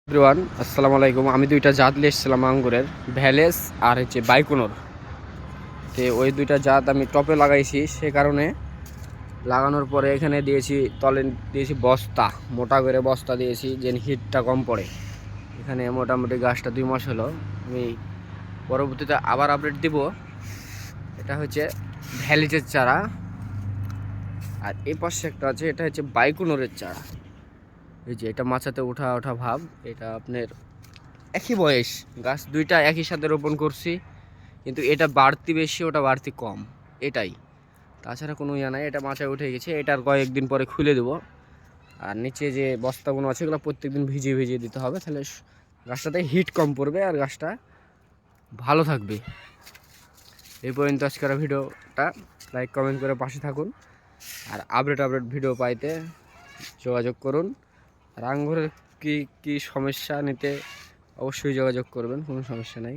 Everyone আসসালামু আলাইকুম। আমি দুইটা জাত নিয়ে এসেছিলাম আঙ্গুরের, ভ্যালেস আর হচ্ছে বাইকুনোর। তো ওই দুইটা জাত আমি টপে লাগাইছি, সে কারণে লাগানোর পরে এখানে দিয়েছি, তলে দিয়েছি বস্তা, মোটা করে বস্তা দিয়েছি যেন হিটটা কম পড়ে। এখানে মোটামুটি গাছটা 2 মাস হলো। আমি পরবর্তীতে আবার আপডেট দিব। এটা হচ্ছে ভ্যালিসের চারা, আর এই পাশে একটা আছে, এটা হচ্ছে বাইকুনোরের চারা। এই যে এটা মাচাতে ওঠা ওঠা ভাব, এটা আপনার একই বয়স, গাছ দুইটা একই সাথে রোপণ করছি, কিন্তু এটা বাড়তি বেশি, ওটা বাড়তি কম, এটাই। তাছাড়া কোনো ইয়া নাই। এটা মাচায় উঠে গেছে, এটার কয়েকদিন পরে খুলে দেবো। আর নিচে যে বস্তাগুলো আছে এগুলো প্রত্যেকদিন ভিজিয়ে ভিজিয়ে দিতে হবে, তাহলে গাছটাতে হিট কম পড়বে আর গাছটা ভালো থাকবে। এই পর্যন্ত আজকের ভিডিওটা, লাইক কমেন্ট করে পাশে থাকুন। আর আপডেট ভিডিও পাইতে যোগাযোগ করুন। আর আঙ্গুরের কী কী সমস্যা নিতে অবশ্যই যোগাযোগ করবেন, কোনো সমস্যা নাই।